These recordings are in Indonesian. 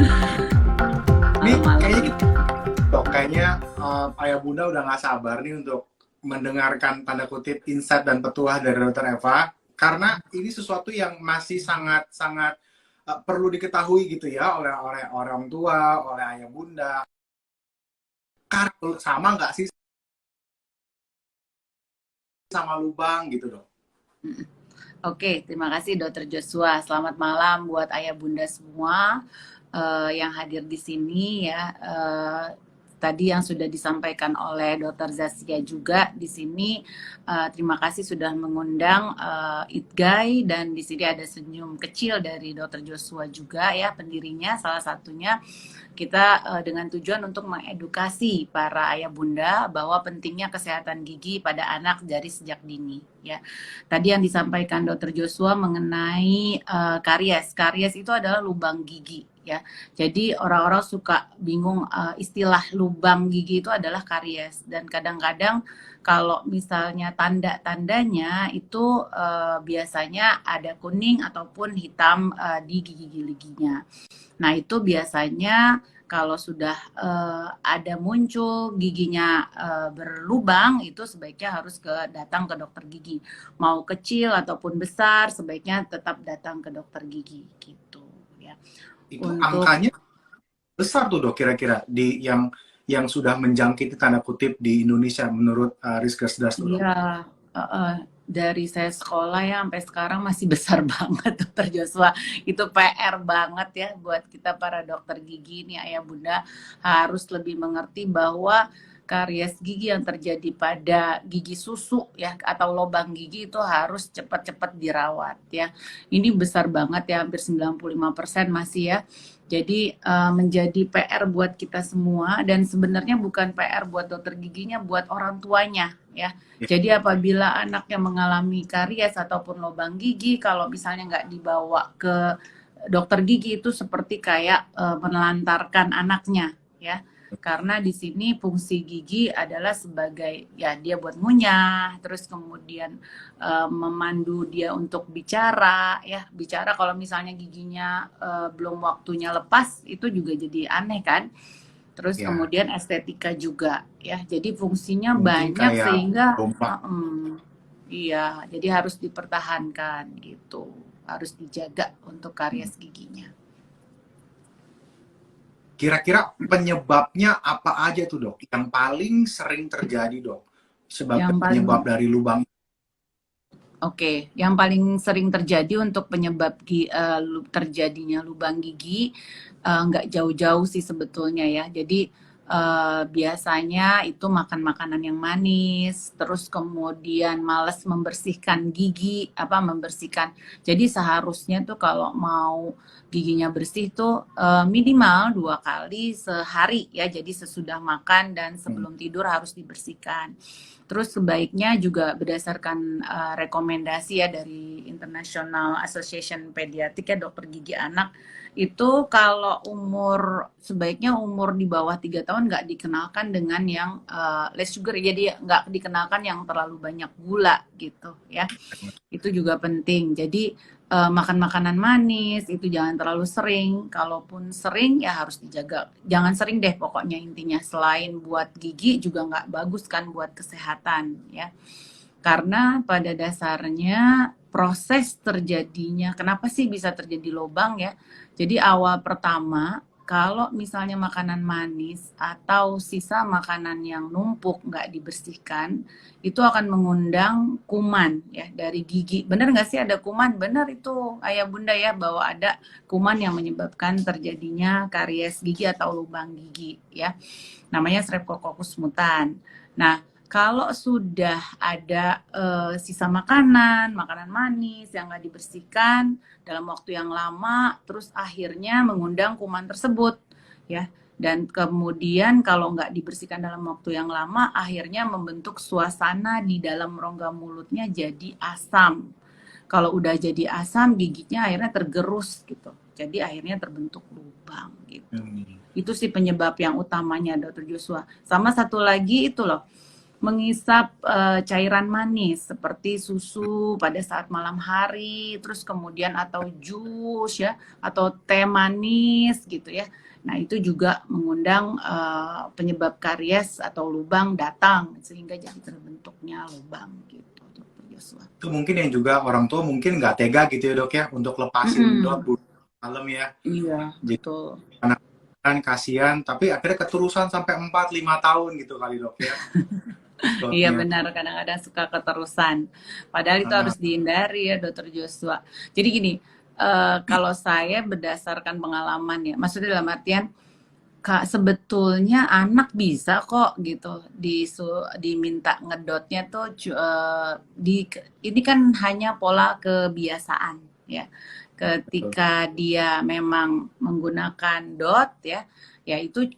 Ini malam-malam kayaknya gitu. dok, kayaknya ayah bunda udah nggak sabar nih untuk mendengarkan tanda kutip insight dan petuah dari Dokter Eva, karena ini sesuatu yang masih sangat sangat perlu diketahui gitu ya oleh orang tua, oleh ayah bunda. Sama nggak sih sama lubang gitu dok? Mm-mm. Oke, terima kasih Dokter Joshua. Selamat malam buat ayah bunda semua yang hadir di sini ya. Tadi yang sudah disampaikan oleh Dokter Zaskia juga di sini. Terima kasih sudah mengundang Itgai, dan di sini ada senyum kecil dari Dokter Joshua juga ya, pendirinya salah satunya. Kita dengan tujuan untuk mengedukasi para ayah bunda bahwa pentingnya kesehatan gigi pada anak dari sejak dini ya. Tadi yang disampaikan Dokter Joshua mengenai karies. Karies itu adalah lubang gigi ya. Jadi orang-orang suka bingung, istilah lubang gigi itu adalah karies, dan kadang-kadang kalau misalnya tanda-tandanya itu biasanya ada kuning ataupun hitam di gigi-giginya. Nah, itu biasanya kalau sudah ada muncul giginya berlubang, itu sebaiknya harus datang ke dokter gigi. Mau kecil ataupun besar, sebaiknya tetap datang ke dokter gigi gitu ya. Itu Untuk angkanya besar tuh dok kira-kira di yang sudah menjangkiti tanda kutip di Indonesia menurut Rizkesdas tuh dok. iya, uh, dari saya sekolah ya sampai sekarang masih besar banget dokter Joshua. Itu PR banget ya buat kita para dokter gigi nih, ayah bunda harus lebih mengerti bahwa karies gigi yang terjadi pada gigi susu ya atau lubang gigi itu harus cepat-cepat dirawat ya. Ini besar banget ya, hampir 95% masih ya. Jadi menjadi PR buat kita semua, dan sebenarnya bukan PR buat dokter giginya, buat orang tuanya ya. Ya. Jadi apabila anaknya mengalami karies ataupun lubang gigi, kalau misalnya nggak dibawa ke dokter gigi, itu seperti kayak menelantarkan anaknya ya. Karena di sini fungsi gigi adalah sebagai ya dia buat ngunyah, terus kemudian memandu dia untuk bicara ya. Bicara kalau misalnya giginya belum waktunya lepas, itu juga jadi aneh kan. Terus Ya, kemudian estetika juga ya. Jadi fungsinya mungkin banyak kayak sehingga dompa. iya, jadi harus dipertahankan gitu. Harus dijaga untuk karies giginya. Kira-kira penyebabnya apa aja tuh dok? Yang paling sering terjadi dok, sebagai Yang paling penyebab dari lubang. Oke, yang paling sering terjadi untuk penyebab terjadinya lubang gigi nggak jauh-jauh sih sebetulnya ya. Jadi biasanya itu makan makanan yang manis, terus kemudian malas membersihkan gigi, apa membersihkan. Jadi seharusnya tuh kalau mau giginya bersih tuh minimal 2 kali sehari ya. Jadi sesudah makan dan sebelum tidur harus dibersihkan. Terus sebaiknya juga berdasarkan rekomendasi ya dari International Association Pediatric ya, dokter gigi anak, itu kalau sebaiknya umur di bawah 3 tahun nggak dikenalkan dengan yang less sugar, jadi nggak dikenalkan yang terlalu banyak gula gitu ya. Itu juga penting. Jadi makan makanan manis itu jangan terlalu sering. Kalaupun sering ya harus dijaga. Jangan sering deh pokoknya, intinya. Selain buat gigi juga nggak bagus kan buat kesehatan ya. Karena pada dasarnya proses terjadinya, kenapa sih bisa terjadi lubang ya? Jadi awal pertama, kalau misalnya makanan manis atau sisa makanan yang numpuk nggak dibersihkan, itu akan mengundang kuman ya dari gigi. Benar nggak sih ada kuman? Benar itu ayah bunda ya, bahwa ada kuman yang menyebabkan terjadinya karies gigi atau lubang gigi ya. Namanya Streptococcus mutan. Nah, kalau sudah ada sisa makanan, makanan manis yang nggak dibersihkan dalam waktu yang lama, terus akhirnya mengundang kuman tersebut, ya. Dan kemudian kalau nggak dibersihkan dalam waktu yang lama, akhirnya membentuk suasana di dalam rongga mulutnya jadi asam. Kalau udah jadi asam, giginya akhirnya tergerus gitu. Jadi akhirnya terbentuk lubang gitu. Hmm. Itu sih penyebab yang utamanya, Dokter Joshua. Sama satu lagi itu loh, mengisap cairan manis seperti susu pada saat malam hari, terus kemudian atau jus ya, atau teh manis gitu ya. Nah, itu juga mengundang penyebab karies atau lubang datang sehingga jangan terbentuknya lubang gitu, Dr. Joshua. Itu mungkin yang juga orang tua mungkin nggak tega gitu ya dok ya untuk lepasin dot Mm-mm. bulan malam ya. Iya, Jadi betul. anak kan kasihan, tapi akhirnya keterusan sampai 4-5 tahun gitu kali dok ya Iya dotnya. benar, kadang-kadang suka keterusan. Padahal itu Ah, harus dihindari ya, Dokter Joshua. Jadi gini, kalau saya berdasarkan pengalaman ya, maksudnya dalam artian, Kak, sebetulnya anak bisa kok gitu diminta ngedotnya tuh ini kan hanya pola kebiasaan ya. betul. Ketika dia memang menggunakan dot ya, ya itu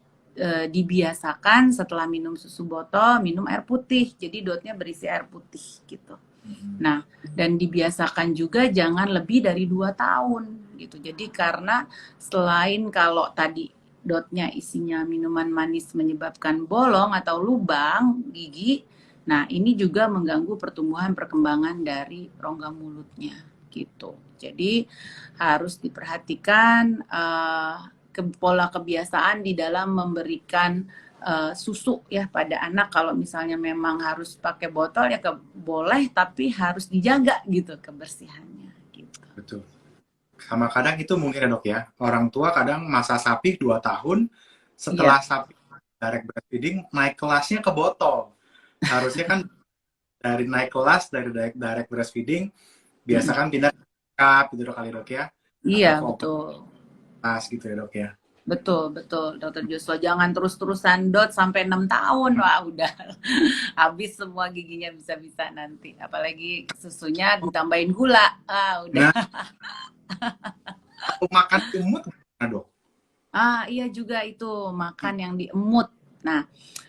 dibiasakan setelah minum susu botol minum air putih. Jadi dotnya berisi air putih gitu. Mhm. Nah, dan dibiasakan juga jangan lebih dari 2 tahun gitu. Jadi karena selain kalau tadi dotnya isinya minuman manis menyebabkan bolong atau lubang gigi, nah ini juga mengganggu pertumbuhan perkembangan dari rongga mulutnya gitu. Jadi harus diperhatikan pola kebiasaan di dalam memberikan susu ya pada anak. Kalau misalnya memang harus pakai botol ya boleh, tapi harus dijaga gitu kebersihannya gitu. Betul. Sama kadang itu mungkin ya dok ya, orang tua kadang masa sapi 2 tahun, Iya, setelah sapi direct breastfeeding, naik kelasnya ke botol. Harusnya kan dari naik kelas, dari direct breastfeeding, biasa mm-mm. kan pindah ke cup gitu dok kali dok ya, Iya atau ke betul. operas gitu ya dok ya. Betul, betul, Dokter Joshua. Jangan terus-terusan dot sampai 6 tahun. Wah, udah habis semua giginya bisa-bisa nanti. Apalagi susunya ditambahin gula. Ah, udah. Nah, kalau makan umut gimana dok? Ah, iya juga itu makan yang diemut. Nah,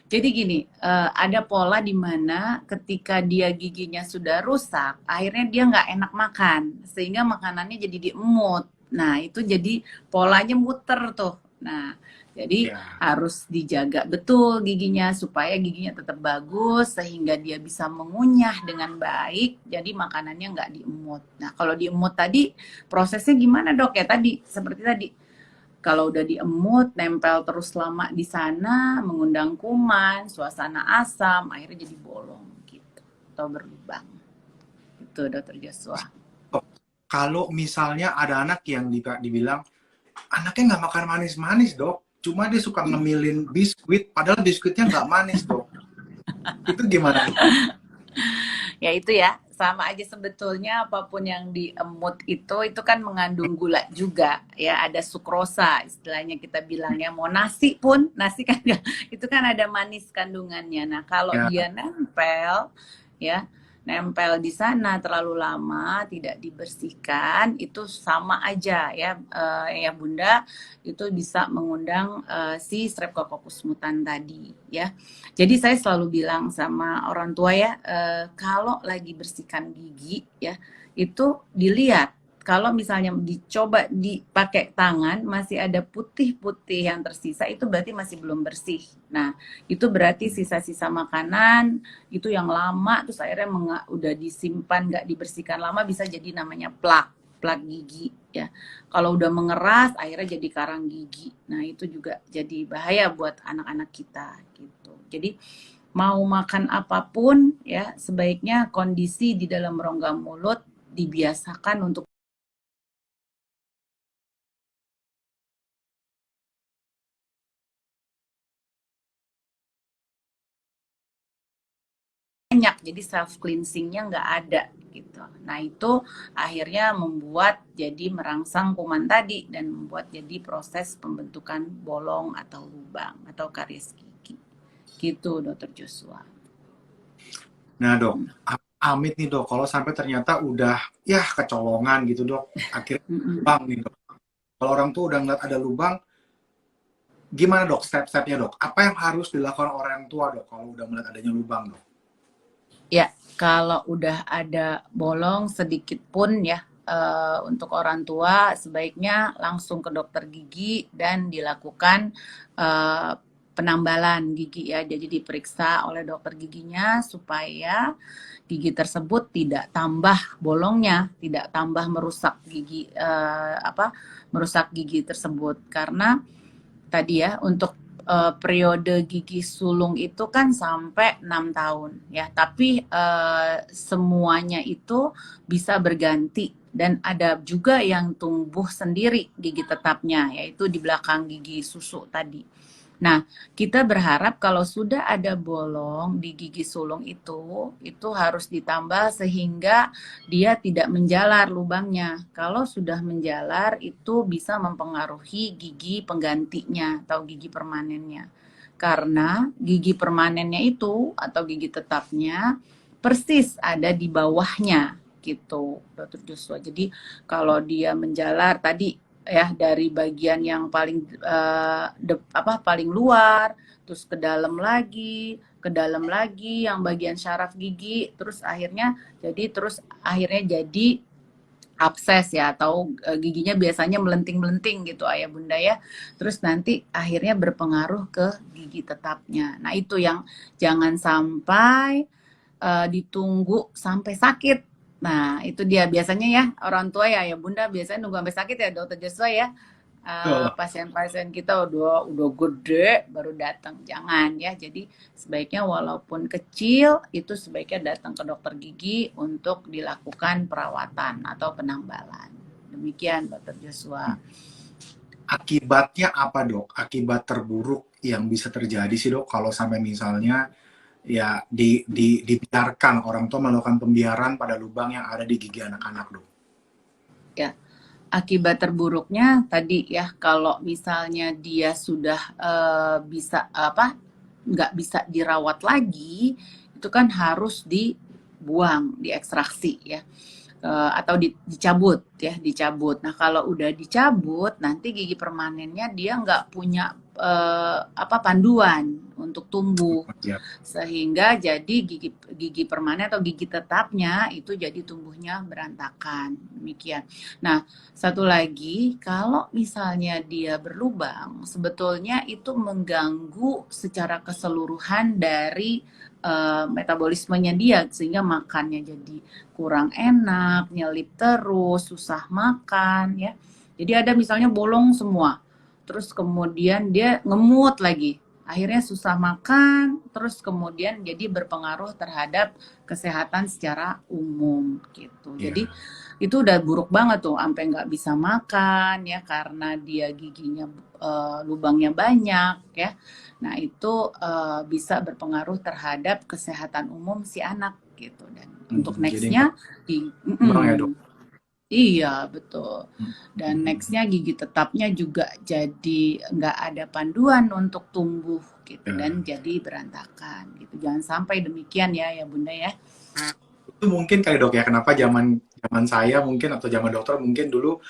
jadi gini, ada pola di mana ketika dia giginya sudah rusak, akhirnya dia nggak enak makan, sehingga makanannya jadi diemut. Nah, itu jadi polanya muter tuh. Nah, jadi Ya, harus dijaga betul giginya supaya giginya tetap bagus, sehingga dia bisa mengunyah dengan baik, jadi makanannya nggak diemut. Nah, kalau diemut tadi, prosesnya gimana dok? Ya tadi, seperti tadi, kalau udah diemut, nempel terus lama di sana, mengundang kuman, suasana asam, akhirnya jadi bolong gitu atau berlubang. Itu Dokter Joshua. dok, kalau misalnya ada anak yang dibilang anaknya nggak makan manis-manis dok, cuma dia suka ngemilin biskuit, padahal biskuitnya nggak manis dok. Itu gimana dok? Ya itu ya, sama aja sebetulnya apapun yang diemut itu kan mengandung gula juga ya, ada sukrosa istilahnya kita bilangnya. Mau nasi pun, nasi kan itu kan ada manis kandungannya. Nah, kalau Ya, dia nempel ya, nempel di sana terlalu lama tidak dibersihkan itu sama aja ya, ya Bunda, itu bisa mengundang si Streptococcus mutan tadi ya. Jadi saya selalu bilang sama orang tua ya, kalau lagi bersihkan gigi ya, itu dilihat. Kalau misalnya dicoba dipakai tangan masih ada putih-putih yang tersisa, itu berarti masih belum bersih. Nah, itu berarti sisa-sisa makanan itu yang lama terus akhirnya udah disimpan nggak dibersihkan lama bisa jadi namanya plak gigi ya. Kalau udah mengeras akhirnya jadi karang gigi. Nah, itu juga jadi bahaya buat anak-anak kita gitu. Jadi mau makan apapun ya sebaiknya kondisi di dalam rongga mulut dibiasakan untuk banyak, jadi self cleansingnya nggak ada gitu. Nah itu akhirnya membuat jadi merangsang kuman tadi dan membuat jadi proses pembentukan bolong atau lubang atau karies gigi. Gitu, Dokter Joshua. nah dok, amit nih dok, kalau sampai ternyata udah ya kecolongan gitu dok, akhirnya Mm-mm. lubang nih dok. Kalau orang tuh udah ngeliat ada lubang, gimana dok step-stepnya dok? Apa yang harus dilakukan orang tua dok kalau udah melihat adanya lubang dok? Ya, kalau udah ada bolong sedikit pun ya, untuk orang tua sebaiknya langsung ke dokter gigi dan dilakukan eh, penambalan gigi ya. Jadi diperiksa oleh dokter giginya supaya gigi tersebut tidak tambah bolongnya, tidak tambah merusak gigi merusak gigi tersebut. Karena tadi ya untuk periode gigi sulung itu kan sampai 6 tahun ya. Tapi semuanya itu bisa berganti dan ada juga yang tumbuh sendiri gigi tetapnya, yaitu di belakang gigi susu tadi. Nah, kita berharap kalau sudah ada bolong di gigi sulung itu harus ditambah sehingga dia tidak menjalar lubangnya. Kalau sudah menjalar, itu bisa mempengaruhi gigi penggantinya atau gigi permanennya. Karena gigi permanennya itu atau gigi tetapnya persis ada di bawahnya gitu, Dr. Joshua. Jadi kalau dia menjalar tadi ya dari bagian yang paling paling luar, terus ke dalam lagi yang bagian syaraf gigi, terus akhirnya jadi abses ya atau giginya biasanya melenting-melenting gitu ayah bunda ya. Terus nanti akhirnya berpengaruh ke gigi tetapnya. Nah, itu yang jangan sampai ditunggu sampai sakit. Nah, itu dia biasanya ya orang tua ya bunda biasanya nunggu sampai sakit ya dokter Joshua ya. Pasien-pasien kita udah gede baru datang, jangan ya. Jadi sebaiknya walaupun kecil itu sebaiknya datang ke dokter gigi untuk dilakukan perawatan atau penambalan. Demikian dokter Joshua. Akibatnya apa dok? Akibat terburuk yang bisa terjadi sih dok kalau sampai misalnya ya dibiarkan orang tua melakukan pembiaran pada lubang yang ada di gigi anak-anak dok. Ya, akibat terburuknya tadi ya kalau misalnya dia sudah nggak bisa dirawat lagi, itu kan harus dibuang, diekstraksi ya. Atau dicabut ya, dicabut. Nah, kalau udah dicabut, nanti gigi permanennya dia nggak punya panduan untuk tumbuh, sehingga jadi gigi permanen atau gigi tetapnya itu jadi tumbuhnya berantakan. Demikian. Nah, satu lagi, kalau misalnya dia berlubang, sebetulnya itu mengganggu secara keseluruhan dari metabolismenya dia, sehingga makannya jadi kurang enak, nyelip terus, susah makan ya. Jadi ada misalnya bolong semua, terus kemudian dia ngemut lagi, akhirnya susah makan, terus kemudian jadi berpengaruh terhadap kesehatan secara umum gitu. Jadi itu udah buruk banget tuh, sampai nggak bisa makan ya karena dia giginya lubangnya banyak ya. Nah itu bisa berpengaruh terhadap kesehatan umum si anak gitu. Dan untuk nextnya iya betul. Dan nextnya gigi tetapnya juga jadi nggak ada panduan untuk tumbuh gitu dan jadi berantakan gitu. Jangan sampai demikian ya bunda ya. Itu mungkin kali dok ya kenapa zaman saya mungkin atau zaman dokter mungkin dulu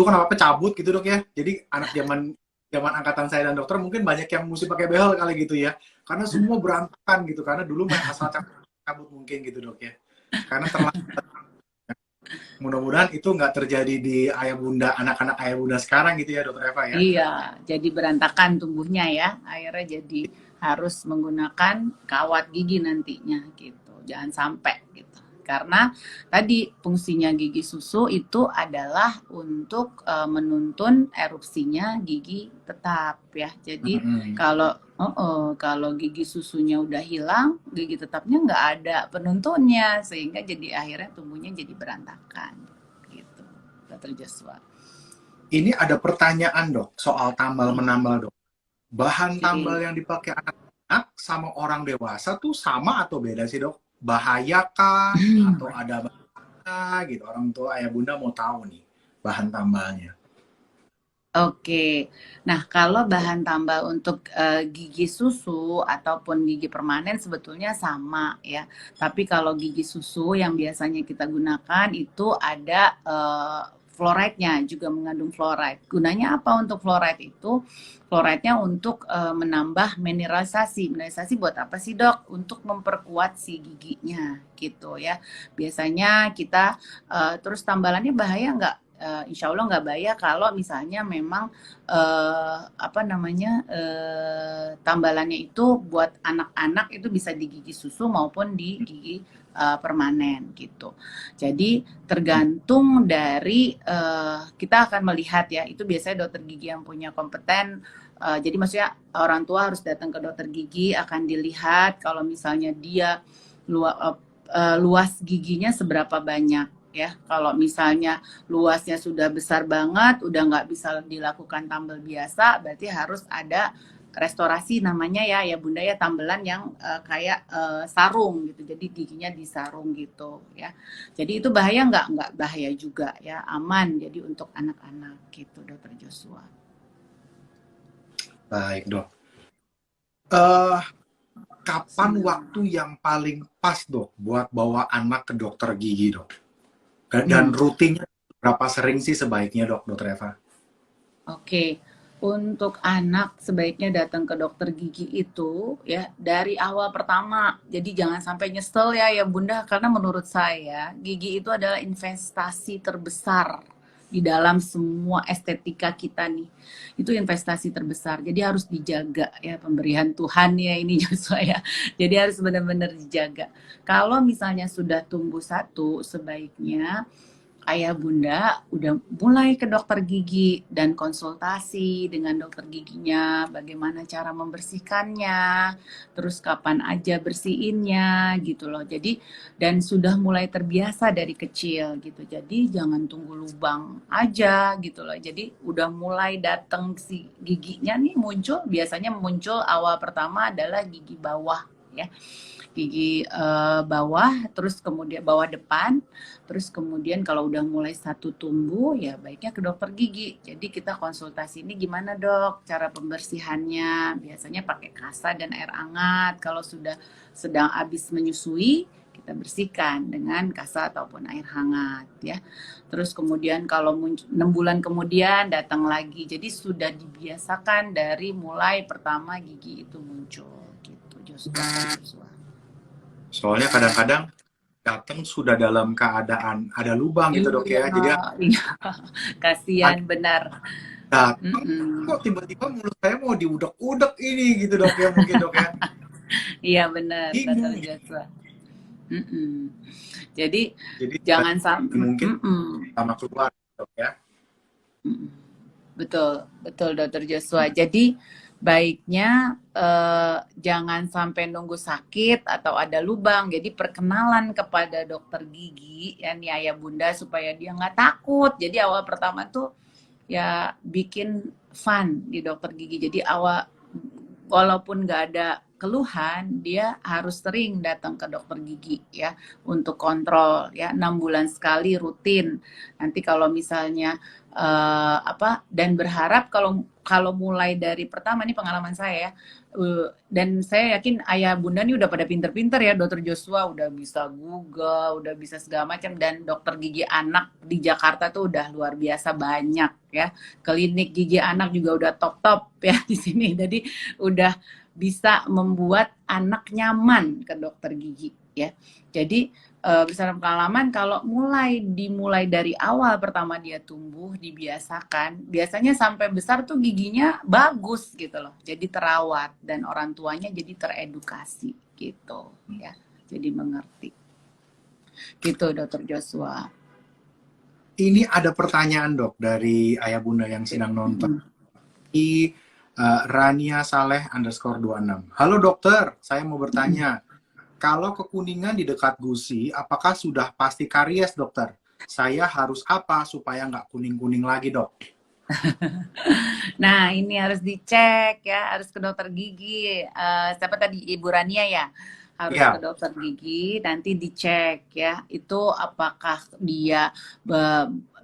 kan apa cabut gitu dok ya. Jadi anak zaman angkatan saya dan dokter mungkin banyak yang mesti pakai behel kali gitu ya. Karena semua berantakan gitu karena dulu main asal cabut mungkin gitu dok ya. Karena terlambat. Mudah-mudahan itu nggak terjadi di anak-anak ayah bunda sekarang gitu ya dokter Eva ya. Iya, jadi berantakan tumbuhnya ya. Akhirnya jadi harus menggunakan kawat gigi nantinya gitu. Jangan sampai gitu. Karena tadi fungsinya gigi susu itu adalah untuk menuntun erupsinya gigi tetap ya. Jadi kalau gigi susunya udah hilang, gigi tetapnya nggak ada penuntunnya, sehingga jadi akhirnya tumbuhnya jadi berantakan gitu. Dr. Joshua. Ini ada pertanyaan dok soal tambal menambal dok. Bahan tambal yang dipakai anak sama orang dewasa tuh sama atau beda sih dok? Bahaya kah? Atau ada bahaya gitu? Orang tua ayah bunda mau tahu nih bahan tambalnya. Oke, nah kalau bahan tambal untuk gigi susu ataupun gigi permanen sebetulnya sama ya. Tapi kalau gigi susu yang biasanya kita gunakan itu ada fluoride-nya, juga mengandung fluoride. Gunanya apa untuk fluoride itu? Fluoride-nya untuk menambah mineralisasi. Mineralisasi buat apa sih dok? Untuk memperkuat si giginya gitu ya. Biasanya kita terus tambalannya bahaya nggak? insya Allah nggak bahaya kalau misalnya memang apa namanya tambalannya itu buat anak-anak itu bisa di gigi susu maupun di gigi permanen gitu. Jadi tergantung dari kita akan melihat ya, itu biasanya dokter gigi yang punya kompeten. Jadi maksudnya orang tua harus datang ke dokter gigi, akan dilihat kalau misalnya dia luas giginya seberapa banyak ya. Kalau misalnya luasnya sudah besar banget, udah nggak bisa dilakukan tambal biasa, berarti harus ada restorasi namanya ya Bunda ya, tambelan yang kayak sarung gitu. Jadi giginya disarung gitu ya. Jadi itu bahaya nggak? Nggak bahaya juga ya, aman. Jadi untuk anak-anak gitu, Dokter Joshua. Baik, Dok. Eh, Kapan waktu yang paling pas, Dok, buat bawa anak ke dokter gigi, Dok? Dan rutinnya berapa sering sih sebaiknya, Dokter Eva? Oke, untuk anak sebaiknya datang ke dokter gigi itu ya dari awal pertama. Jadi jangan sampai nyesel ya Bunda, karena menurut saya gigi itu adalah investasi terbesar di dalam semua estetika kita nih. Itu investasi terbesar. Jadi harus dijaga ya, pemberian Tuhan ya ini Joshua ya. Jadi harus benar-benar dijaga. Kalau misalnya sudah tumbuh satu, sebaiknya ayah bunda udah mulai ke dokter gigi dan konsultasi dengan dokter giginya, bagaimana cara membersihkannya, terus kapan aja bersihinnya gitu loh. Jadi dan sudah mulai terbiasa dari kecil gitu. Jadi jangan tunggu lubang aja gitu loh. Jadi udah mulai datang si giginya nih muncul, biasanya muncul awal pertama adalah gigi bawah ya, gigi bawah, terus kemudian bawah depan, terus kemudian kalau udah mulai satu tumbuh ya baiknya ke dokter gigi. Jadi kita konsultasi, ini gimana dok cara pembersihannya, biasanya pakai kasa dan air hangat. Kalau sudah sedang habis menyusui kita bersihkan dengan kasa ataupun air hangat ya. Terus kemudian kalau 6 bulan kemudian datang lagi. Jadi sudah dibiasakan dari mulai pertama gigi itu muncul gitu Joshua. Soalnya kadang-kadang datang sudah dalam keadaan ada lubang gitu, Dok, Iya, ya. Jadi iya, kasihan ada benar. datang, Mm-mm. kok tiba-tiba mulut saya mau diudek-udek ini gitu, Dok, ya, mungkin, Dok, ya. Iya benar, Dr. Bingung gitu. Joshua. Mm-mm. Jadi Jadi jangan sampai. mungkin sama keluar, Dok, ya. Betul, betul Dr. Joshua. Jadi baiknya jangan sampai nunggu sakit atau ada lubang. Jadi perkenalan kepada dokter gigi ya nih ayah bunda supaya dia nggak takut. Jadi awal pertama tuh ya bikin fun di dokter gigi. Jadi awal walaupun nggak ada keluhan, dia harus sering datang ke dokter gigi ya untuk kontrol ya 6 bulan sekali rutin. Nanti kalau misalnya dan berharap kalau mulai dari pertama, ini pengalaman saya ya, dan saya yakin ayah bunda nih udah pada pinter-pinter ya, dokter Joshua udah bisa Google, udah bisa segala macam, dan dokter gigi anak di Jakarta tuh udah luar biasa banyak ya, klinik gigi anak juga udah top-top ya di sini, jadi udah bisa membuat anak nyaman ke dokter gigi ya. Jadi berdasarkan pengalaman kalau dimulai dari awal pertama dia tumbuh, dibiasakan, biasanya sampai besar tuh giginya bagus gitu loh. Jadi terawat dan orang tuanya jadi teredukasi gitu ya. Jadi mengerti. Gitu Dokter Joshua. Ini ada pertanyaan, Dok, dari ayah bunda yang sedang nonton. Di Rania Saleh _26. Halo dokter, saya mau bertanya. Kalau kekuningan di dekat gusi, apakah sudah pasti karies, dokter? Saya harus apa supaya nggak kuning-kuning lagi, dok? Nah, ini harus dicek ya, harus ke dokter gigi. Siapa tadi? Ibu Rania ya? Harus Ya. ke dokter gigi, nanti dicek ya. Itu apakah dia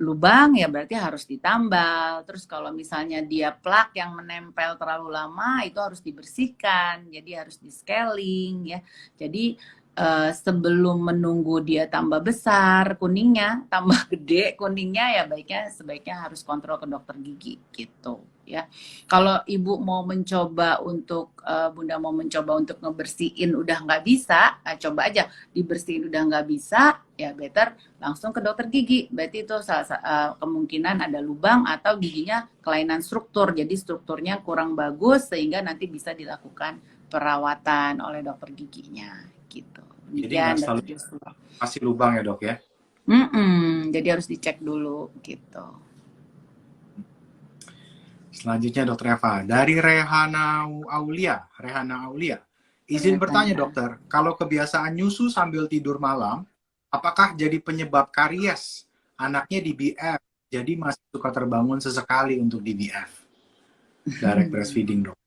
lubang ya berarti harus ditambal. Terus kalau misalnya dia plak yang menempel terlalu lama, itu harus dibersihkan. Jadi harus di scaling ya. Jadi sebelum menunggu dia tambah besar kuningnya, tambah gede kuningnya, ya sebaiknya harus kontrol ke dokter gigi gitu. ya. Kalau ibu mau mencoba untuk bunda mau mencoba untuk ngebersihin udah nggak bisa, coba aja dibersihin udah nggak bisa, ya better langsung ke dokter gigi. Berarti itu kemungkinan ada lubang atau giginya kelainan struktur, jadi strukturnya kurang bagus sehingga nanti bisa dilakukan perawatan oleh dokter giginya gitu. Jadi nggak Demikian selalu dokter Joshua. masih lubang ya dok ya. Jadi harus dicek dulu gitu. Selanjutnya dokter Eva, dari Rehana Aulia. Izin bertanya dokter, kalau kebiasaan nyusu sambil tidur malam, apakah jadi penyebab karies? Anaknya di BF, jadi masih suka terbangun sesekali untuk di BF. Direct breastfeeding dok.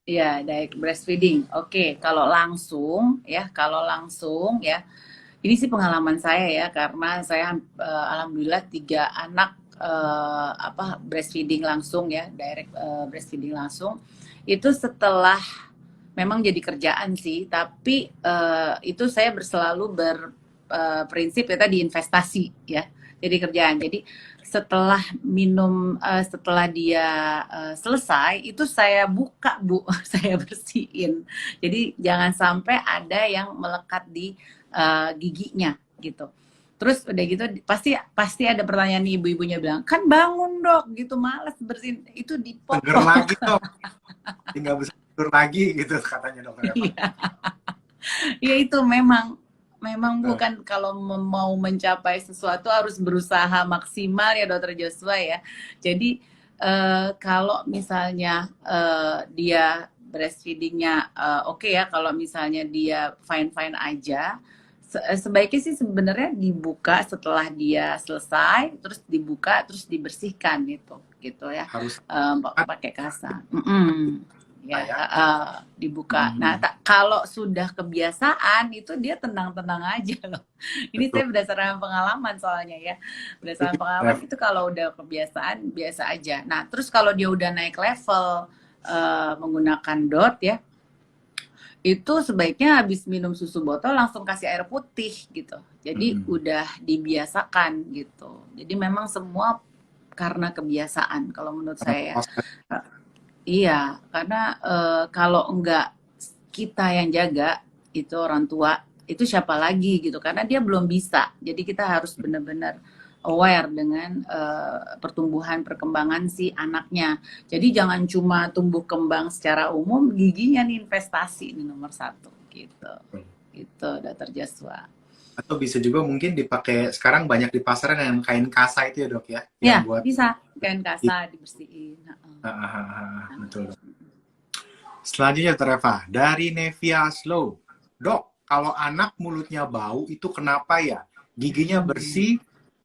Iya, direct breastfeeding. Oke, kalau langsung ya, ini sih pengalaman saya ya, karena saya alhamdulillah 3 anak breastfeeding langsung ya, direct breastfeeding langsung. Itu setelah memang jadi kerjaan sih, tapi itu saya selalu berprinsip ya tadi investasi ya, jadi kerjaan. Jadi setelah setelah dia selesai itu saya buka Bu, saya bersihin. Jadi jangan sampai ada yang melekat di giginya gitu. Terus udah gitu pasti ada pertanyaan nih, ibu-ibunya bilang, kan bangun dok gitu, males bersihin, itu Seger dipotong. lagi dok, tinggal bisa tidur lagi gitu katanya dokter Eva. Iya. Ya itu memang bukan, kalau mau mencapai sesuatu harus berusaha maksimal ya dokter Joshua ya. Jadi kalau misalnya dia breastfeedingnya oke ya, kalau misalnya dia fine aja, sebaiknya sih sebenarnya dibuka setelah dia selesai, terus dibuka terus dibersihkan gitu ya, Harus pakai kasa. Ya, dibuka. Nah, Hmm, kalau sudah kebiasaan itu dia tenang-tenang aja loh. Ini betul. saya berdasarkan pengalaman soalnya ya. Berdasarkan pengalaman itu kalau udah kebiasaan biasa aja. Nah, terus kalau dia udah naik level menggunakan DOT ya, itu sebaiknya habis minum susu botol langsung kasih air putih gitu. Jadi udah dibiasakan gitu. Jadi memang semua karena kebiasaan kalau menurut saya. Iya, karena kalau enggak kita yang jaga, itu orang tua, itu siapa lagi gitu, karena dia belum bisa. Jadi kita harus benar-benar aware dengan pertumbuhan perkembangan si anaknya. Jadi jangan cuma tumbuh kembang secara umum, giginya nih investasi ini nomor 1 gitu. Gitu, Dr. Joshua. Atau bisa juga mungkin dipakai, sekarang banyak di pasaran yang kain kasa itu ya dok ya, Ya, yang buat bisa kain kasa dibersihin. betul. Selanjutnya dokter Eva, dari Nevia Slow. Dok, kalau anak mulutnya bau itu kenapa ya? Giginya bersih,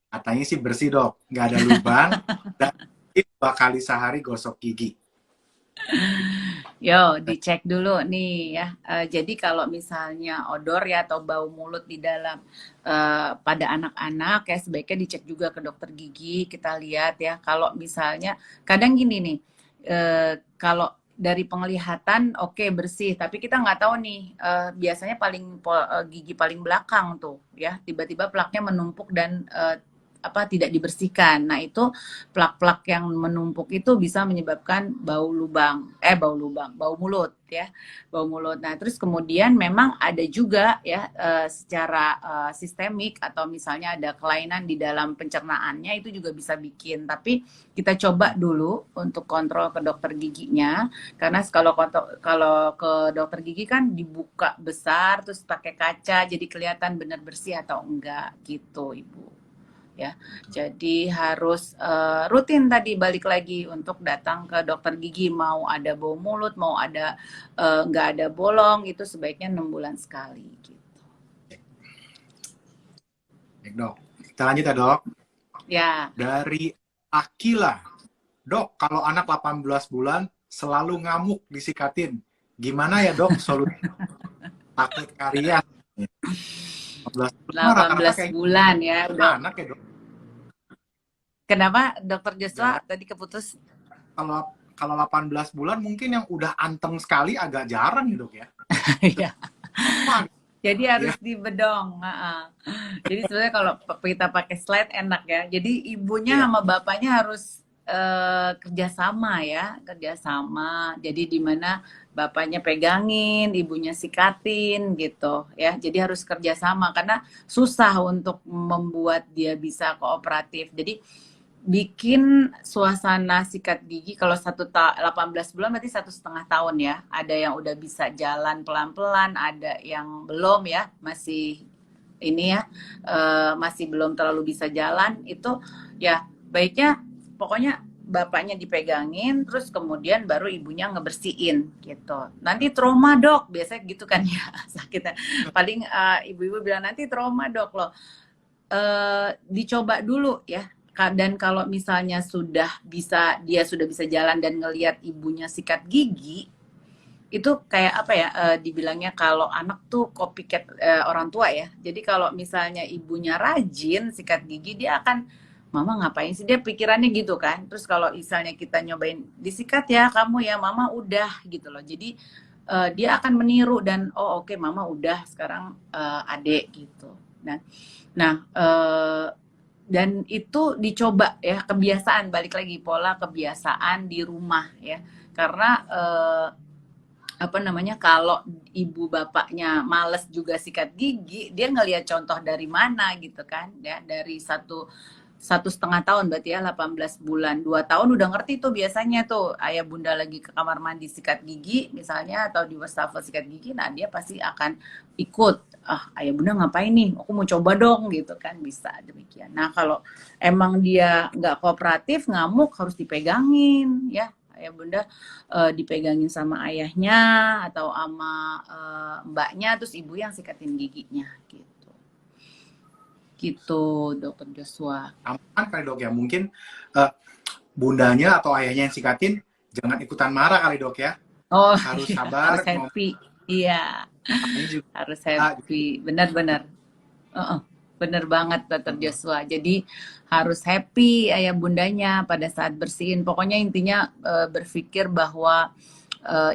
katanya sih bersih dok, nggak ada lubang, dan 2 kali sehari gosok gigi. Yo, dicek dulu nih ya. Jadi kalau misalnya odor ya atau bau mulut di dalam pada anak-anak ya, sebaiknya dicek juga ke dokter gigi. Kita lihat ya. Kalau misalnya kadang gini nih, kalau dari penglihatan oke, bersih, tapi kita nggak tahu nih, biasanya gigi paling belakang tuh ya, tiba-tiba plaknya menumpuk dan tidak dibersihkan. Nah, itu plak-plak yang menumpuk itu bisa menyebabkan bau mulut ya, bau mulut. Nah, terus kemudian memang ada juga ya secara sistemik atau misalnya ada kelainan di dalam pencernaannya, itu juga bisa bikin. Tapi kita coba dulu untuk kontrol ke dokter giginya, karena kalau ke dokter gigi kan dibuka besar terus pakai kaca, jadi kelihatan benar bersih atau enggak gitu, Ibu. Ya, jadi harus rutin tadi, balik lagi untuk datang ke dokter gigi, mau ada bau mulut, mau ada nggak ada bolong, itu sebaiknya 6 bulan sekali gitu. Baik dok, kita lanjut ya dok. Ya. Dari Akila, dok kalau anak 18 bulan selalu ngamuk disikatin, gimana ya dok solusi? Takut karies. 18 bulan ya udah. Anak ya dok. Kenapa dokter Joshua Ya. tadi keputus? Kalau 18 bulan mungkin yang udah anteng sekali agak jarang ya dok ya. Iya. Jadi harus dibedong. Jadi sebenarnya kalau kita pakai slide enak ya. Jadi ibunya sama bapaknya harus kerjasama ya, kerjasama. Jadi di mana bapaknya pegangin, ibunya sikatin gitu ya. Jadi harus kerjasama karena susah untuk membuat dia bisa kooperatif. Jadi bikin suasana sikat gigi kalau 18 bulan berarti 1,5 tahun ya. Ada yang udah bisa jalan pelan-pelan, ada yang belum ya, masih ini ya, masih belum terlalu bisa jalan. Itu ya baiknya pokoknya bapaknya dipegangin, terus kemudian baru ibunya ngebersihin gitu. Nanti trauma dok, biasanya gitu kan ya sakitnya. Paling ibu-ibu bilang nanti trauma dok loh. Dicoba dulu ya. Dan kalau misalnya dia sudah bisa jalan dan ngelihat ibunya sikat gigi, itu kayak apa ya, dibilangnya kalau anak tuh copycat orang tua ya. Jadi kalau misalnya ibunya rajin sikat gigi, dia akan, mama ngapain sih, dia pikirannya gitu kan. Terus kalau misalnya kita nyobain disikat ya kamu ya, mama udah gitu loh. Jadi dia akan meniru dan oh oke, mama udah, sekarang adek gitu. Nah, dan itu dicoba ya, kebiasaan, balik lagi pola kebiasaan di rumah ya. Karena apa namanya, kalau ibu bapaknya males juga sikat gigi, dia ngelihat contoh dari mana gitu kan ya, dari 1,5 tahun berarti ya, 18 bulan, 2 tahun udah ngerti tuh biasanya tuh ayah bunda lagi ke kamar mandi sikat gigi misalnya, atau di wastafel sikat gigi, nah dia pasti akan ikut, ayah bunda ngapain nih, aku mau coba dong gitu kan, bisa demikian. Nah kalau emang dia nggak kooperatif, ngamuk, harus dipegangin ya ayah bunda, dipegangin sama ayahnya atau sama mbaknya, terus ibu yang sikatin giginya gitu dokter Joshua. Aman kali dok ya, mungkin bundanya atau ayahnya yang sikatin jangan ikutan marah kali dok ya, Oh harus iya, sabar, harus happy. Iya, ngomongnya juga. harus happy. Benar-benar. Bener banget dokter Joshua. Jadi harus happy ayah bundanya pada saat bersihin. Pokoknya intinya berpikir bahwa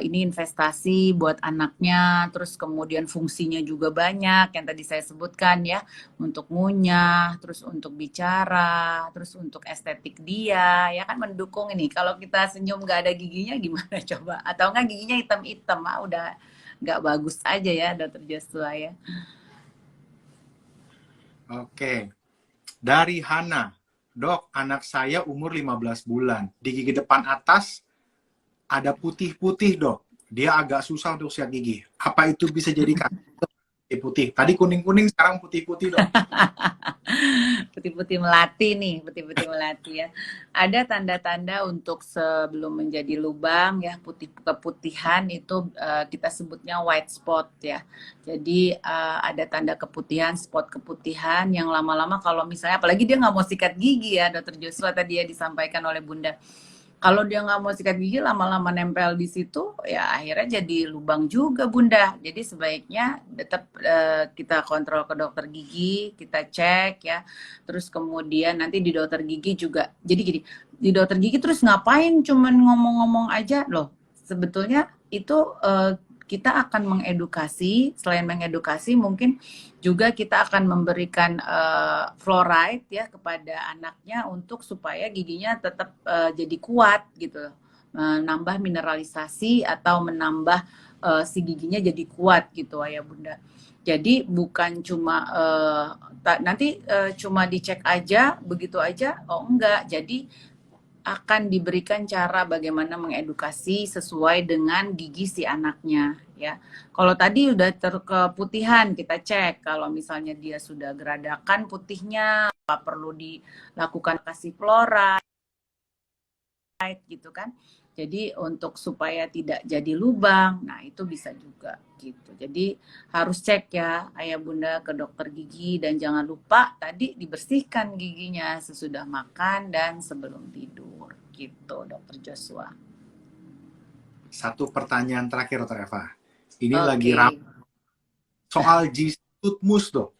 ini investasi buat anaknya, terus kemudian fungsinya juga banyak yang tadi saya sebutkan ya, untuk ngunyah, terus untuk bicara, terus untuk estetik dia, ya kan, mendukung ini. Kalau kita senyum nggak ada giginya gimana coba? Atau nggak giginya hitam-hitam, udah nggak bagus aja ya dokter Joshua ya. Oke, dari Hana, dok, anak saya umur 15 bulan, di gigi depan atas ada putih-putih dok, dia agak susah untuk sikat gigi. Apa itu bisa jadi putih? Tadi kuning-kuning, sekarang putih-putih dok. Putih-putih melati nih, putih-putih melati ya. Ada tanda-tanda untuk sebelum menjadi lubang ya, putih keputihan itu kita sebutnya white spot ya. Jadi ada tanda keputihan, spot keputihan yang lama-lama kalau misalnya, apalagi dia nggak mau sikat gigi ya, dokter Joshua tadi ya disampaikan oleh Bunda. Kalau dia nggak mau sikat gigi, lama-lama nempel di situ, ya akhirnya jadi lubang juga Bunda. Jadi sebaiknya tetap kita kontrol ke dokter gigi, kita cek ya. Terus kemudian nanti di dokter gigi juga. Jadi gini, di dokter gigi terus ngapain cuman ngomong-ngomong aja loh. Sebetulnya itu kita akan mengedukasi, selain mengedukasi mungkin juga kita akan memberikan fluoride ya kepada anaknya untuk supaya giginya tetap jadi kuat gitu, menambah mineralisasi atau menambah si giginya jadi kuat gitu ayah bunda. Jadi bukan cuma nanti cuma dicek aja begitu aja, oh enggak. Jadi akan diberikan cara bagaimana mengedukasi sesuai dengan gigi si anaknya ya. Kalau tadi udah terkeputihan, kita cek kalau misalnya dia sudah geradakan putihnya, apa perlu dilakukan kasih fluoride gitu kan. Jadi untuk supaya tidak jadi lubang, nah itu bisa juga gitu. Jadi harus cek ya ayah bunda ke dokter gigi, dan jangan lupa tadi dibersihkan giginya sesudah makan dan sebelum tidur gitu dokter Joshua. Satu pertanyaan terakhir dokter Eva. Ini lagi Oke. ramai soal gizi tutmus dok.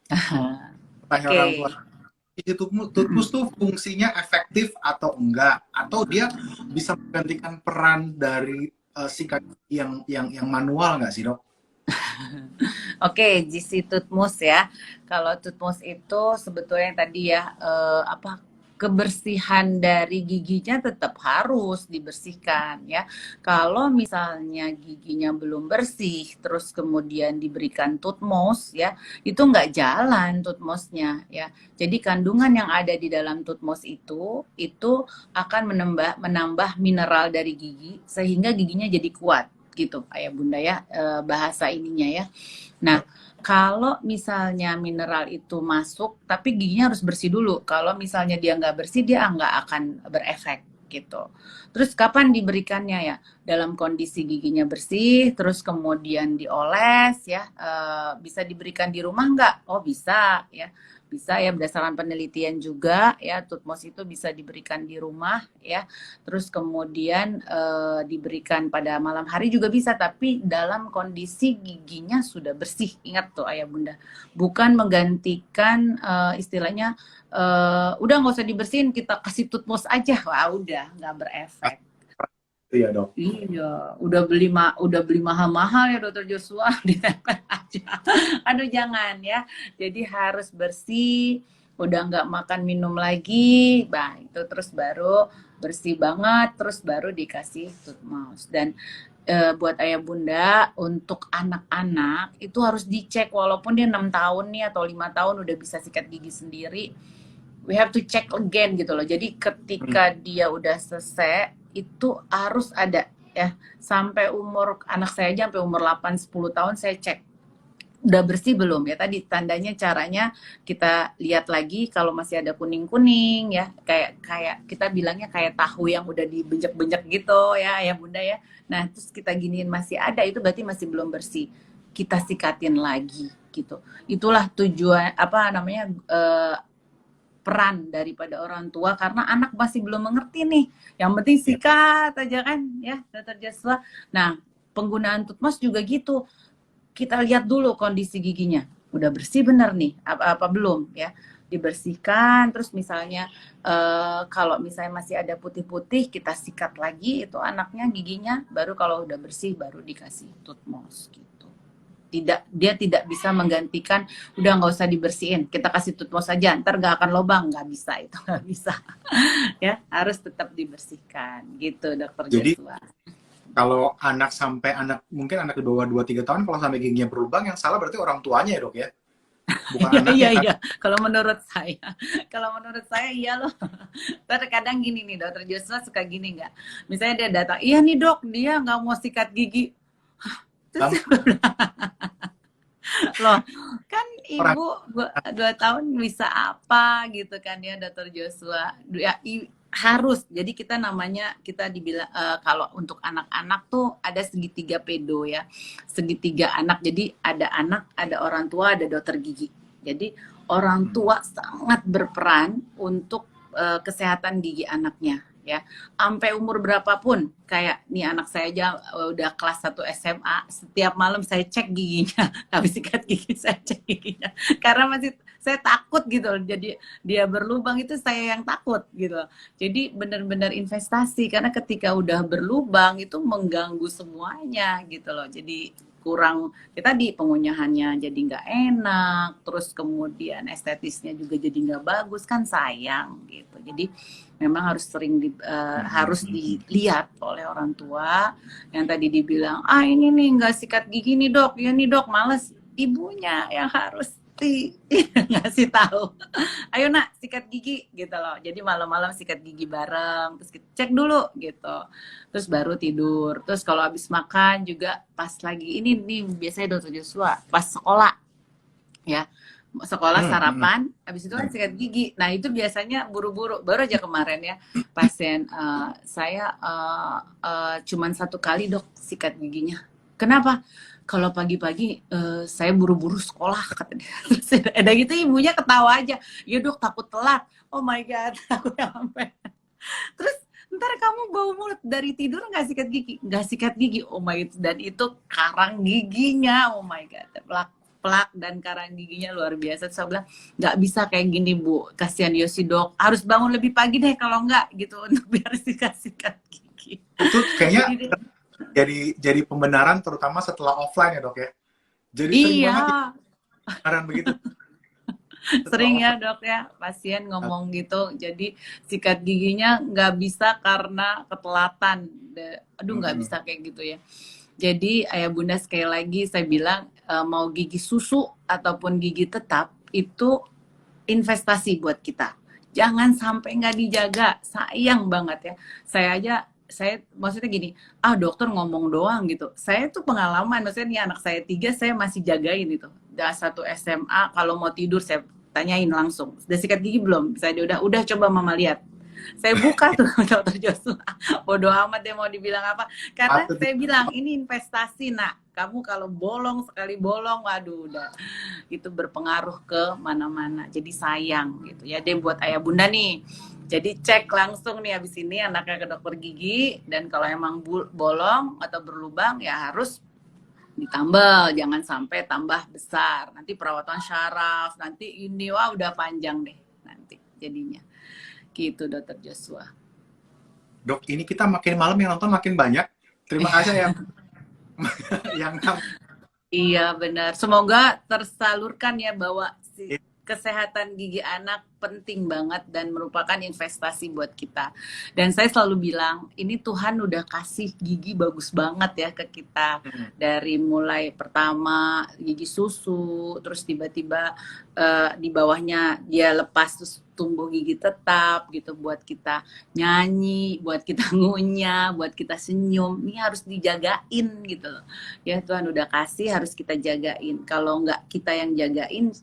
Tanya orang tua. Oke. Gizi tutmus tuh fungsinya efektif atau enggak? Atau dia bisa menggantikan peran dari sikat gigi yang manual nggak sih dok? Oke, gizi tutmus ya. Kalau tutmus itu sebetulnya yang tadi ya apa, kebersihan dari giginya tetap harus dibersihkan ya. Kalau misalnya giginya belum bersih, terus kemudian diberikan toothmousse ya, itu nggak jalan toothmousse-nya ya. Jadi kandungan yang ada di dalam toothmousse itu akan menambah mineral dari gigi sehingga giginya jadi kuat gitu, Ayah Bunda ya, bahasa ininya ya. Nah, kalau misalnya mineral itu masuk, tapi giginya harus bersih dulu. Kalau misalnya dia nggak bersih, dia nggak akan berefek gitu. Terus kapan diberikannya ya? Dalam kondisi giginya bersih, terus kemudian dioles ya. Bisa diberikan di rumah nggak? Oh bisa ya. Bisa ya berdasarkan penelitian juga ya, toothmousse itu bisa diberikan di rumah ya. Terus kemudian diberikan pada malam hari juga bisa, tapi dalam kondisi giginya sudah bersih. Ingat tuh Ayah Bunda, bukan menggantikan istilahnya udah nggak usah dibersihin, kita kasih toothmousse aja, wah udah nggak berefek. Iya dok. Iya, udah beli mahal-mahal ya Dokter Joshua, ditempel aja. Aduh jangan ya. Jadi harus bersih, udah nggak makan minum lagi, bah itu terus baru bersih banget, terus baru dikasih toothmousse. Dan buat Ayah Bunda, untuk anak-anak itu harus dicek walaupun dia 6 tahun nih atau 5 tahun udah bisa sikat gigi sendiri. We have to check again gitu loh. Jadi ketika dia udah selesai itu harus ada ya, sampai umur anak saya aja sampai umur 8-10 tahun saya cek udah bersih belum ya. Tadi tandanya caranya kita lihat lagi kalau masih ada kuning-kuning ya, kayak kita bilangnya kayak tahu yang udah dibenjek-benjek gitu ya Ayah Bunda ya. Nah terus kita giniin masih ada, itu berarti masih belum bersih, kita sikatin lagi gitu. Itulah tujuan apa namanya peran daripada orang tua, karena anak masih belum mengerti nih. Yang penting sikat aja kan ya Dokter Joshua. Nah penggunaan toothmousse juga gitu, kita lihat dulu kondisi giginya udah bersih bener nih apa belum ya, dibersihkan. Terus misalnya kalau misalnya masih ada putih-putih, kita sikat lagi itu anaknya giginya, baru kalau udah bersih baru dikasih toothmousse gitu. Dia tidak bisa menggantikan, udah nggak usah dibersihin, kita kasih toothmousse saja, ntar nggak akan lobang, nggak bisa, itu nggak bisa. Ya harus tetap dibersihkan gitu Dokter Jadi Joshua. kalau mungkin anak di bawah 2-3 tahun kalau sampai giginya berlubang, yang salah berarti orang tuanya ya dok ya, bukan anaknya kan? Iya. Kalau menurut saya iya loh. Terkadang gini nih Dokter Joshua suka gini nggak? Misalnya dia datang, iya nih dok, dia nggak mau sikat gigi. Terus loh, kan ibu 2 tahun bisa apa gitu kan ya Dokter Joshua. Ya, harus. Jadi kita dibilang kalau untuk anak-anak tuh ada segitiga pedo ya. Segitiga anak. Jadi ada anak, ada orang tua, ada dokter gigi. Jadi orang tua sangat berperan untuk kesehatan gigi anaknya ya. Sampai umur berapapun, kayak nih anak saya aja udah kelas 1 SMA, setiap malam saya cek giginya. Habis sikat gigi saya cek giginya. Karena masih saya takut gitu loh. Jadi dia berlubang itu saya yang takut gitu loh. Jadi benar-benar investasi, karena ketika udah berlubang itu mengganggu semuanya gitu loh. Jadi kurang, kita di pengunyahannya jadi nggak enak, terus kemudian estetisnya juga jadi nggak bagus, kan sayang gitu. Jadi memang harus harus dilihat oleh orang tua. Yang tadi dibilang, ini nih nggak sikat gigi nih dok, ya nih dok males, ibunya yang harus ngasih tahu, ayo nak sikat gigi gitu loh. Jadi malam-malam sikat gigi bareng, terus kita cek dulu gitu, terus baru tidur. Terus kalau habis makan juga pas lagi ini nih biasanya Dokter Joshua pas sekolah ya, sekolah sarapan, habis itu kan sikat gigi. Nah itu biasanya buru-buru. Baru aja kemarin ya pasien saya cuman 1 kali dok sikat giginya. Kenapa? Kalau pagi-pagi saya buru-buru sekolah katanya. Terus ada gitu ibunya ketawa aja. Ya dok takut telat. Oh my god, aku sampai. Terus ntar kamu bau mulut dari tidur nggak sikat gigi? Nggak sikat gigi. Oh my god, dan itu karang giginya. Oh my god, plak dan karang giginya luar biasa. Terus saya bilang nggak bisa kayak gini bu, kasihan Yosi dok, harus bangun lebih pagi deh kalau nggak gitu untuk biar sikat gigi. Itu kayaknya jadi pembenaran terutama setelah offline ya dok ya. Jadi sering banget pembenaran begitu. Sering ya dok ya, pasien ngomong gitu. Jadi sikat giginya nggak bisa karena ketelatan. Aduh nggak Mm-mm. bisa kayak gitu ya. Jadi ayah bunda sekali lagi saya bilang mau gigi susu ataupun gigi tetap itu investasi buat kita. Jangan sampai nggak dijaga, sayang banget ya. Saya maksudnya gini, dokter ngomong doang gitu. Saya tuh pengalaman, maksudnya nih anak saya 3, saya masih jagain itu. Udah satu SMA, kalau mau tidur saya tanyain langsung, udah sikat gigi belum? Saya udah coba mama lihat. Saya buka tuh dokter Joshua. Bodoh amat dia mau dibilang apa. Karena Patut saya bilang ini investasi nak. Kamu kalau bolong sekali bolong, waduh udah itu berpengaruh ke mana-mana. Jadi sayang gitu ya. Dia buat ayah bunda nih. Jadi cek langsung nih habis ini anaknya ke dokter gigi dan kalau emang bolong atau berlubang ya harus ditambal, jangan sampai tambah besar. Nanti perawatan syaraf, nanti ini wah udah panjang deh nanti jadinya. Gitu dokter Joshua. Dok, ini kita makin malam yang nonton makin banyak. Terima kasih yang yang Iya benar. Semoga tersalurkan ya bahwa kesehatan gigi anak penting banget dan merupakan investasi buat kita. Dan saya selalu bilang, ini Tuhan udah kasih gigi bagus banget ya ke kita. Dari mulai pertama gigi susu, terus tiba-tiba di bawahnya dia lepas terus tumbuh gigi tetap gitu buat kita nyanyi, buat kita ngunyah, buat kita senyum. Ini harus dijagain gitu loh. Ya Tuhan udah kasih harus kita jagain. Kalau nggak kita yang jagain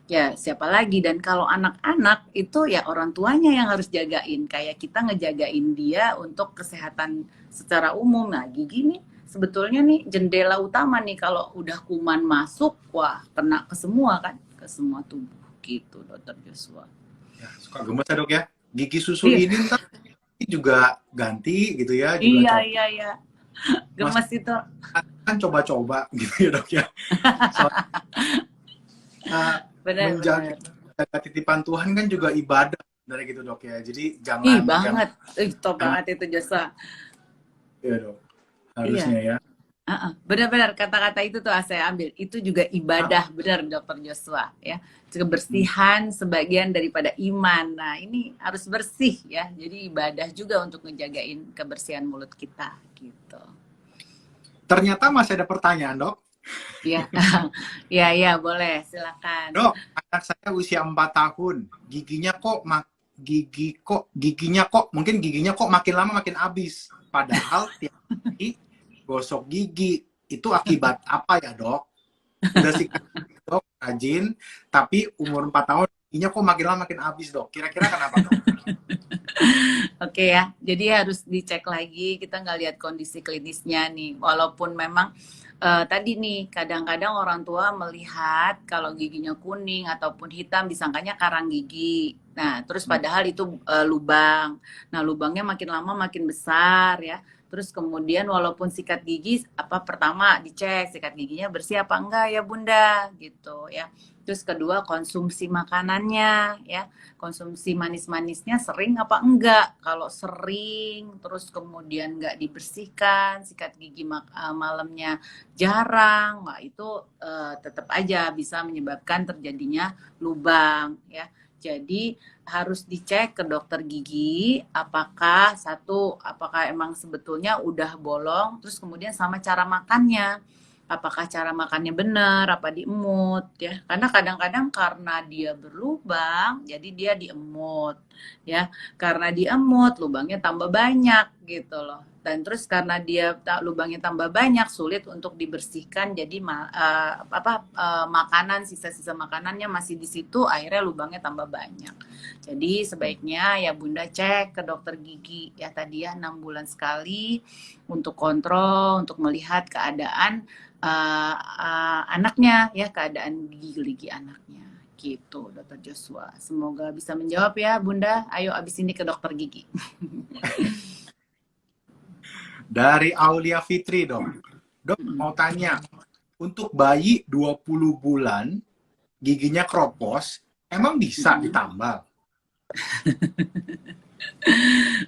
ya siapa lagi. Dan kalau anak-anak itu ya orang tuanya yang harus jagain, kayak kita ngejagain dia untuk kesehatan secara umum. Nah gigi nih sebetulnya nih jendela utama nih, kalau udah kuman masuk wah kena ke semua kan, ke semua tubuh gitu dokter Joshua. Ya, suka gemes ya dok ya, gigi susu ini ntar juga ganti gitu ya, juga iya gemes itu kan coba-coba gitu ya dok ya. Menjaga titipan Tuhan kan juga ibadah dari gitu dok ya. Jadi jangan banget. Top banget itu Joshua. Iya dok. Harusnya ya. Benar-benar kata-kata itu tuh saya ambil. Itu juga ibadah, benar dokter Joshua ya. Kebersihan sebagian daripada iman. Nah, ini harus bersih ya. Jadi ibadah juga untuk ngejagain kebersihan mulut kita gitu. Ternyata masih ada pertanyaan, Dok. Iya. Ya, boleh, silakan. Dok, anak saya usia 4 tahun. Giginya kok mungkin giginya kok makin lama makin habis. Padahal tiap hari gosok gigi. Itu akibat apa ya, Dok? Udah sikat dok, rajin, tapi umur 4 tahun giginya kok makin lama makin habis, Dok. Kira-kira kenapa, Dok? Oke ya, jadi harus dicek lagi, kita nggak lihat kondisi klinisnya nih. Walaupun memang tadi nih, kadang-kadang orang tua melihat kalau giginya kuning ataupun hitam, disangkanya karang gigi. Nah, terus padahal itu lubang. Nah, lubangnya makin lama makin besar ya. Terus kemudian walaupun sikat gigi, pertama dicek sikat giginya bersih apa enggak ya bunda, gitu ya. Terus kedua konsumsi makanannya ya, konsumsi manis-manisnya sering apa enggak. Kalau sering terus kemudian enggak dibersihkan, sikat gigi malamnya jarang, wah itu tetap aja bisa menyebabkan terjadinya lubang ya. Jadi harus dicek ke dokter gigi apakah emang sebetulnya udah bolong, terus kemudian sama cara makannya. Apakah cara makannya benar, apa diemut ya. Karena kadang-kadang karena dia berlubang, jadi dia diemut ya. Karena diemut, lubangnya tambah banyak gitu loh. Dan terus karena dia lubangnya tambah banyak, sulit untuk dibersihkan. Jadi makanan, sisa-sisa makanannya masih di situ, akhirnya lubangnya tambah banyak. Jadi sebaiknya ya bunda cek ke dokter gigi ya tadi ya 6 bulan sekali untuk kontrol, untuk melihat keadaan anaknya ya, keadaan gigi anaknya gitu dokter Joshua. Semoga bisa menjawab ya bunda. Ayo abis ini ke dokter gigi. Dari Aulia Fitri, Dok. Dok mau tanya, untuk bayi 20 bulan giginya kropos, emang bisa ditambal?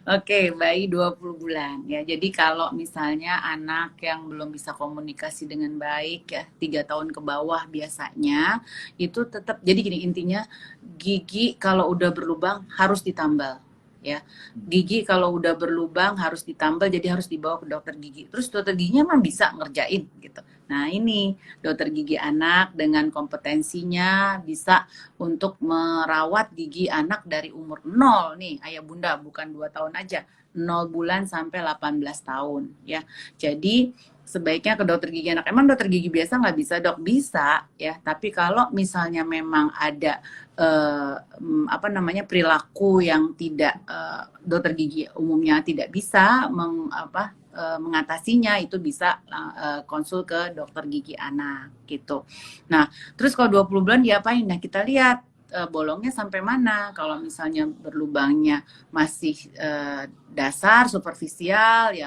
Oke, bayi 20 bulan ya. Jadi kalau misalnya anak yang belum bisa komunikasi dengan baik ya, 3 tahun ke bawah biasanya itu tetap, jadi gini intinya, gigi kalau udah berlubang harus ditambal ya. Gigi kalau udah berlubang harus ditambal, jadi harus dibawa ke dokter gigi. Terus dokter giginya mah bisa ngerjain gitu. Nah, ini dokter gigi anak dengan kompetensinya bisa untuk merawat gigi anak dari umur 0 nih, ayah bunda, bukan 2 tahun aja, 0 bulan sampai 18 tahun ya. Jadi sebaiknya ke dokter gigi anak. Emang dokter gigi biasa nggak bisa, dok? Bisa ya, tapi kalau misalnya memang ada apa namanya, perilaku yang tidak, dokter gigi umumnya tidak bisa mengatasinya, itu bisa konsul ke dokter gigi anak gitu. Nah, terus kalau 20 bulan diapain? Nah, kita lihat bolongnya sampai mana. Kalau misalnya berlubangnya masih dasar, superficial, ya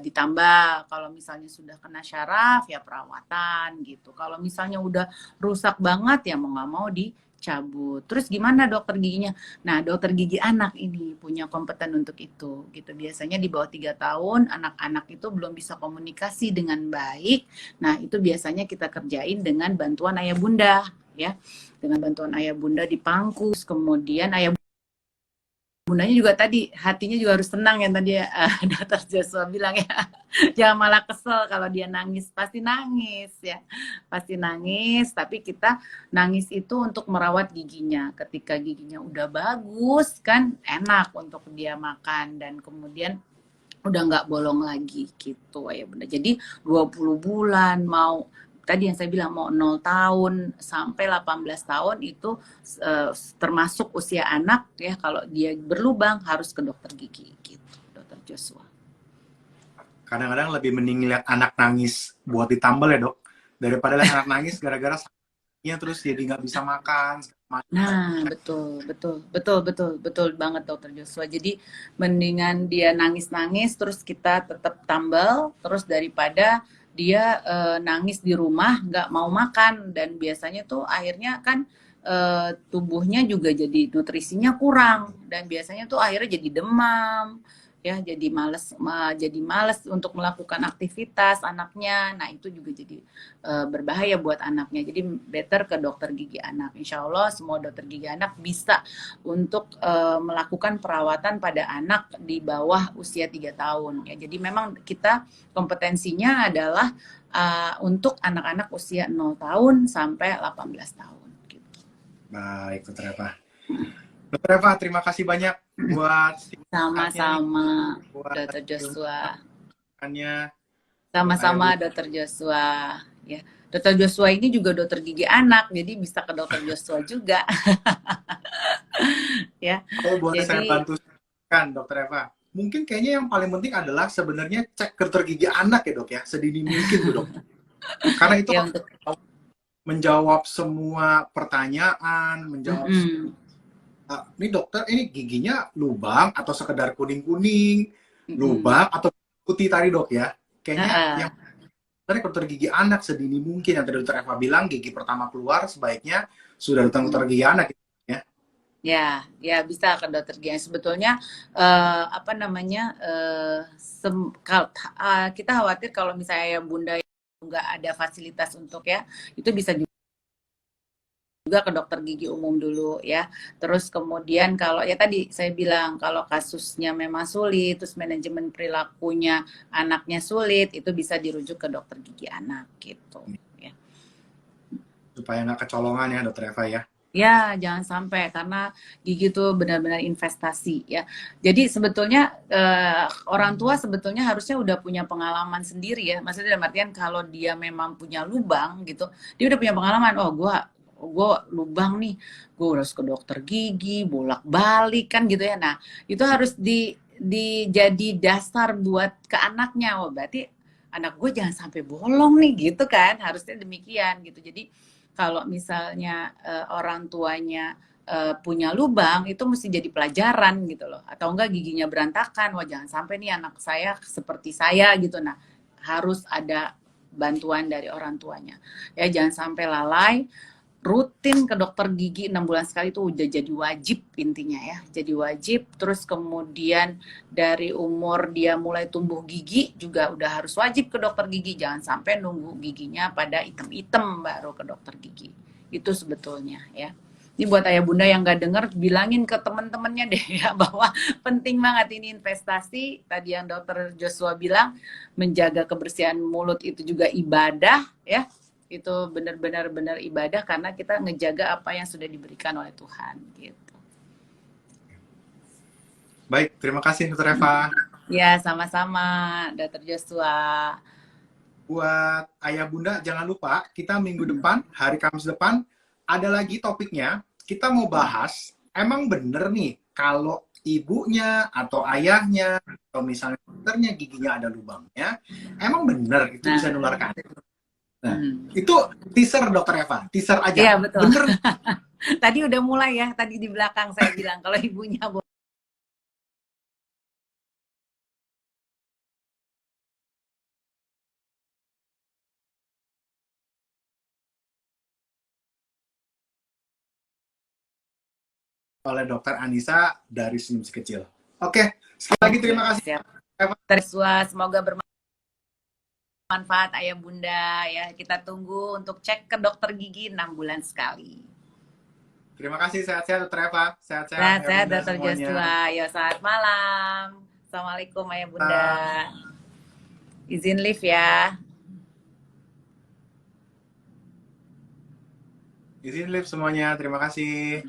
ditambah. Kalau misalnya sudah kena syaraf, ya perawatan gitu. Kalau misalnya udah rusak banget, ya mau nggak mau dicabut. Terus gimana dokter giginya? Nah, dokter gigi anak ini punya kompeten untuk itu gitu. Biasanya di bawah 3 tahun anak-anak itu belum bisa komunikasi dengan baik. Nah, itu biasanya kita kerjain dengan bantuan ayah bunda ya. Dengan bantuan ayah bunda dipangkus, kemudian ayah bundanya juga tadi hatinya juga harus tenang ya tadi ya, dokter Joshua bilang ya. Jangan malah kesel kalau dia nangis, pasti nangis ya. Pasti nangis, tapi kita nangis itu untuk merawat giginya. Ketika giginya udah bagus kan enak untuk dia makan, dan kemudian udah nggak bolong lagi gitu ya bunda. Jadi 20 bulan mau tadi yang saya bilang mau 0 tahun sampai 18 tahun itu termasuk usia anak ya, kalau dia berlubang harus ke dokter gigi gitu, dokter Joshua. Kadang-kadang lebih mending lihat anak nangis buat ditambal ya dok, daripada lihat anak nangis gara-gara sakitnya terus jadi nggak bisa makan. Nah, betul, betul, betul, betul, betul banget dokter Joshua. Jadi mendingan dia nangis-nangis terus kita tetap tambal, terus daripada dia nangis di rumah nggak mau makan, dan biasanya tuh akhirnya kan tubuhnya juga jadi nutrisinya kurang, dan biasanya tuh akhirnya jadi demam ya, jadi males untuk melakukan aktivitas anaknya. Nah, itu juga jadi berbahaya buat anaknya. Jadi better ke dokter gigi anak. Insya Allah semua dokter gigi anak bisa untuk melakukan perawatan pada anak di bawah usia 3 tahun. Ya, jadi memang kita kompetensinya adalah untuk anak-anak usia 0 tahun sampai 18 tahun. Gitu. Baik, Dokter Eva. Dokter Eva, terima kasih banyak buat sama-sama, buat Dokter Joshua. ilmuannya. Sama-sama Dokter Joshua. Ya, Dokter Joshua ini juga dokter gigi anak, jadi bisa ke Dokter Joshua juga. Ya, Kalau boleh saya jadi bantu kan, Dokter Eva. Mungkin kayaknya yang paling penting adalah sebenarnya cek ke dokter gigi anak ya dok ya, sedini mungkin tuh dok. Karena itu ya untuk menjawab semua pertanyaan, menjawab ini dokter ini giginya lubang atau sekedar kuning-kuning, lubang atau putih tadi dok ya. Kayaknya yang dokter gigi anak sedini mungkin, yang tadi dokter Eva bilang gigi pertama keluar sebaiknya sudah datang dokter gigi anak ya. Ya bisa ke dokter gigi. Sebetulnya apa namanya, kita khawatir kalau misalnya bunda nggak ada fasilitas untuk ya, itu bisa juga ke dokter gigi umum dulu ya. Terus kemudian kalau ya tadi saya bilang kalau kasusnya memang sulit, terus manajemen perilakunya anaknya sulit, itu bisa dirujuk ke dokter gigi anak gitu ya. Supaya nggak kecolongan ya dokter Eva ya. Ya, jangan sampai, karena gigi itu benar-benar investasi ya. Jadi sebetulnya orang tua sebetulnya harusnya udah punya pengalaman sendiri ya. Maksudnya dalam artian kalau dia memang punya lubang gitu, dia udah punya pengalaman. Oh, gue lubang nih, gue harus ke dokter gigi, bolak-balik kan gitu ya. Nah, itu harus jadi dasar buat ke anaknya. Oh, berarti anak gue jangan sampai bolong nih gitu kan. Harusnya demikian gitu. Jadi kalau misalnya orang tuanya punya lubang, itu mesti jadi pelajaran gitu loh. Atau enggak giginya berantakan, wah jangan sampai nih anak saya seperti saya gitu. Nah, harus ada bantuan dari orang tuanya. Ya, jangan sampai lalai. rutin ke dokter gigi 6 bulan sekali itu udah jadi wajib intinya ya. Jadi wajib. Terus kemudian dari umur dia mulai tumbuh gigi juga udah harus wajib ke dokter gigi. Jangan sampai nunggu giginya pada item-item baru ke dokter gigi. Itu sebetulnya ya. Ini buat ayah bunda yang nggak denger, bilangin ke teman-temannya deh ya bahwa penting banget ini investasi. Tadi yang dokter Joshua bilang menjaga kebersihan mulut itu juga ibadah ya. Itu benar-benar ibadah karena kita ngejaga apa yang sudah diberikan oleh Tuhan gitu. Baik, terima kasih Dr. Eva. Ya, sama-sama Dr. Joshua. Buat ayah bunda jangan lupa kita minggu depan, hari Kamis depan ada lagi topiknya. Kita mau bahas, emang bener nih kalau ibunya atau ayahnya atau misalnya dokternya giginya ada lubangnya, emang bener itu bisa nularkan. Nah, itu teaser Dokter Eva, teaser aja. Iya, betul. Bener. Tadi udah mulai ya, tadi di belakang saya bilang kalau ibunya oleh Dokter Anissa dari Senyum Si Kecil. Oke, sekali lagi terima kasih. Eva. Semoga bermanfaat ayah bunda ya. Kita tunggu untuk cek ke dokter gigi 6 bulan sekali. Terima kasih, sehat-sehat Dokter Eva. Sehat-sehat Sehat-sehat Dokter Joshua. Yo, selamat malam. Assalamualaikum ayah bunda. Izin live ya. Izin live semuanya. Terima kasih.